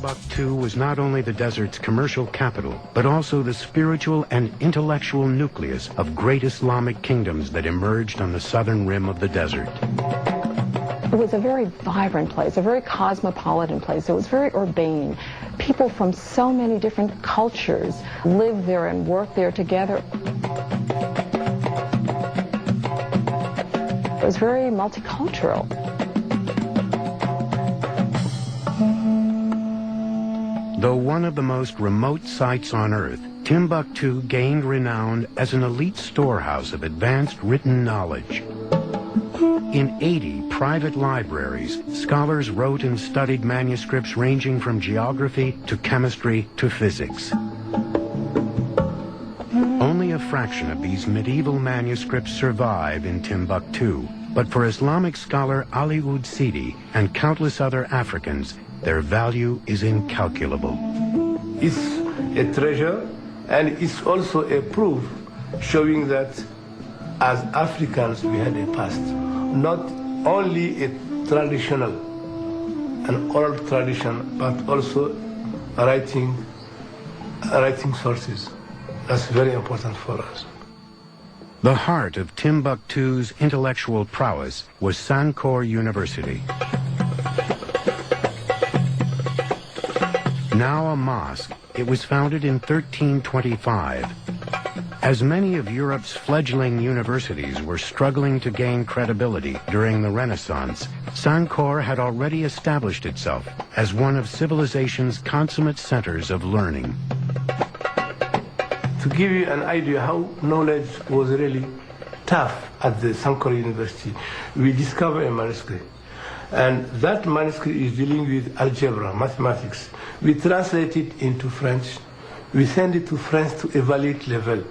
Timbuktu was not only the desert's commercial capital, but also the spiritual and intellectual nucleus of great Islamic kingdoms that emerged on the southern rim of the desert. It was a very vibrant place, a very cosmopolitan place. It was very urbane. People from so many different cultures lived there and worked there together. It was very multicultural. Though one of the most remote sites on Earth, Timbuktu gained renown as an elite storehouse of advanced written knowledge. In 80 private libraries, scholars wrote and studied manuscripts ranging from geography to chemistry to physics. Only a fraction of these medieval manuscripts survive in Timbuktu, but for Islamic scholar Ali Ud Sidi and countless other Africans, their value is incalculable. It's a treasure, and it's also a proof showing that as Africans we had a past. Not only a traditional, an oral tradition, but also writing sources. That's very important for us. The heart of Timbuktu's intellectual prowess was Sankore University. Now a mosque, it was founded in 1325. As many of Europe's fledgling universities were struggling to gain credibility during the Renaissance, Sankore had already established itself as one of civilization's consummate centers of learning. To give you an idea how knowledge was really tough at the Sankore University, we discovered a manuscript. And that manuscript is dealing with algebra, mathematics. We translate it into French. We send it to France to evaluate level.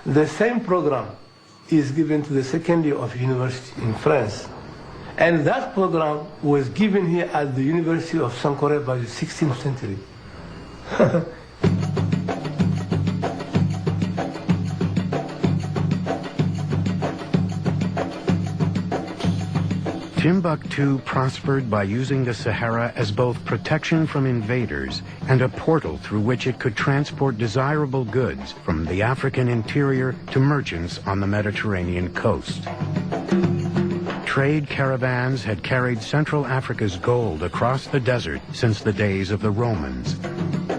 The same program is given to the second year of university in France. And that program was given here at the University of Sankore by the 16th century. Timbuktu prospered by using the Sahara as both protection from invaders and a portal through which it could transport desirable goods from the African interior to merchants on the Mediterranean coast. Trade caravans had carried Central Africa's gold across the desert since the days of the Romans.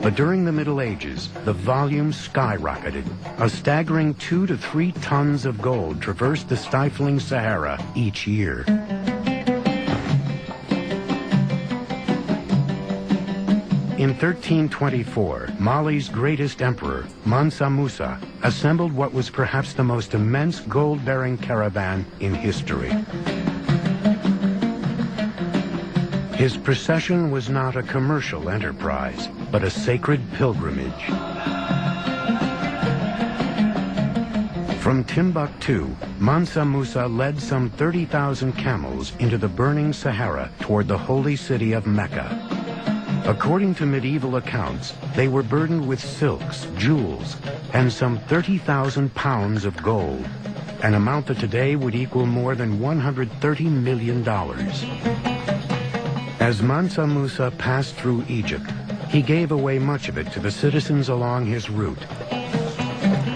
But during the Middle Ages, the volume skyrocketed. A staggering 2 to 3 tons of gold traversed the stifling Sahara each year. In 1324, Mali's greatest emperor, Mansa Musa, assembled what was perhaps the most immense gold-bearing caravan in history. His procession was not a commercial enterprise, but a sacred pilgrimage. From Timbuktu, Mansa Musa led some 30,000 camels into the burning Sahara toward the holy city of Mecca. According to medieval accounts, they were burdened with silks, jewels, and some 30,000 pounds of gold, an amount that today would equal more than $130 million. As Mansa Musa passed through Egypt, he gave away much of it to the citizens along his route.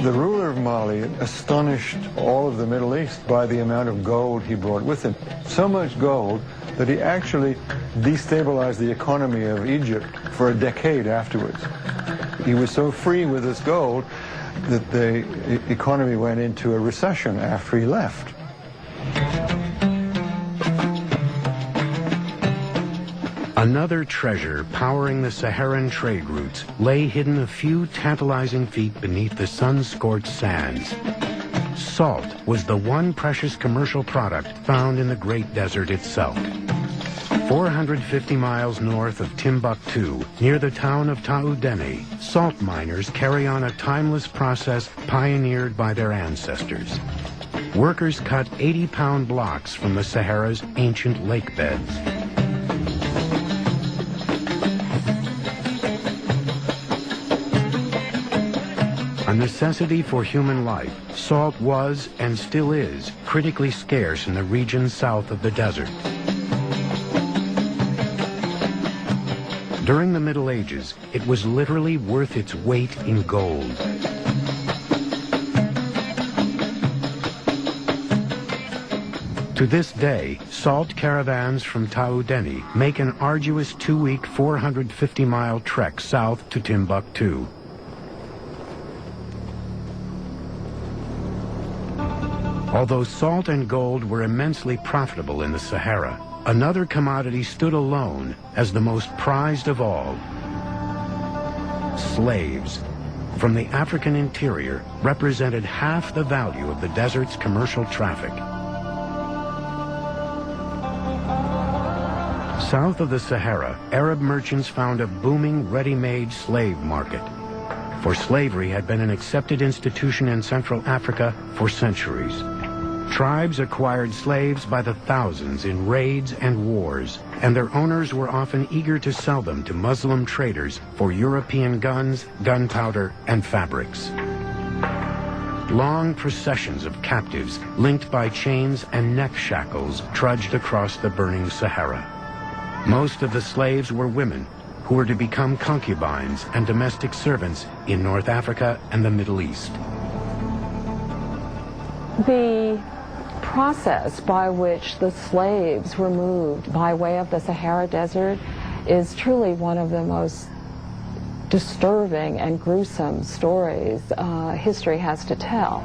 The ruler of Mali astonished all of the Middle East by the amount of gold he brought with him. So much gold that he actually destabilized the economy of Egypt for a decade afterwards. He was so free with this gold that the economy went into a recession after he left. Another treasure powering the Saharan trade routes lay hidden a few tantalizing feet beneath the sun-scorched sands. Salt was the one precious commercial product found in the Great Desert itself. 450 miles north of Timbuktu, near the town of Taoudeni, salt miners carry on a timeless process pioneered by their ancestors. Workers cut 80-pound blocks from the Sahara's ancient lake beds. A necessity for human life, salt was, and still is, critically scarce in the region south of the desert. During the Middle Ages, it was literally worth its weight in gold. To this day, salt caravans from Taoudeni make an arduous 2-week, 450-mile trek south to Timbuktu. Although salt and gold were immensely profitable in the Sahara, another commodity stood alone as the most prized of all: slaves from the African interior represented half the value of the desert's commercial traffic. South of the Sahara, Arab merchants found a booming ready-made slave market. For slavery had been an accepted institution in Central Africa for centuries. Tribes acquired slaves by the thousands in raids and wars, and their owners were often eager to sell them to Muslim traders for European guns, gunpowder, and fabrics. Long processions of captives, linked by chains and neck shackles, trudged across the burning Sahara. Most of the slaves were women, who were to become concubines and domestic servants in North Africa and the Middle East. The process by which the slaves were moved by way of the Sahara Desert is truly one of the most disturbing and gruesome stories history has to tell.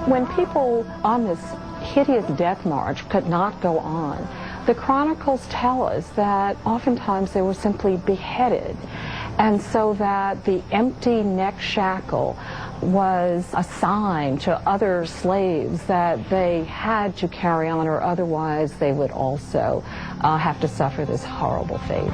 When people on this hideous death march could not go on, the chronicles tell us that oftentimes they were simply beheaded, and so that the empty neck shackle was assigned to other slaves that they had to carry on, or otherwise they would also have to suffer this horrible fate.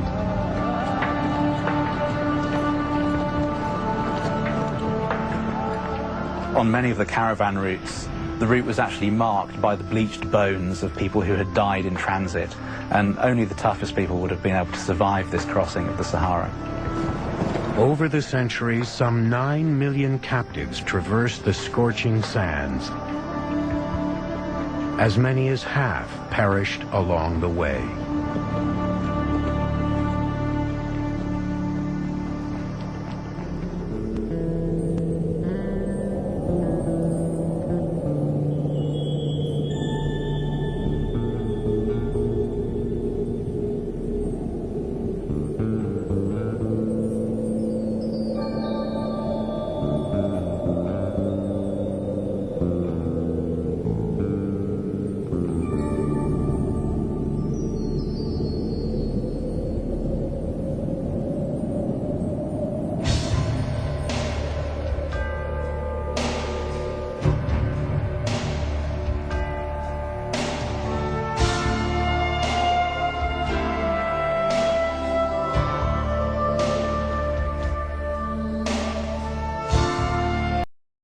On many of the caravan routes, the route was actually marked by the bleached bones of people who had died in transit, and only the toughest people would have been able to survive this crossing of the Sahara. Over the centuries, some 9 million captives traversed the scorching sands. As many as half perished along the way.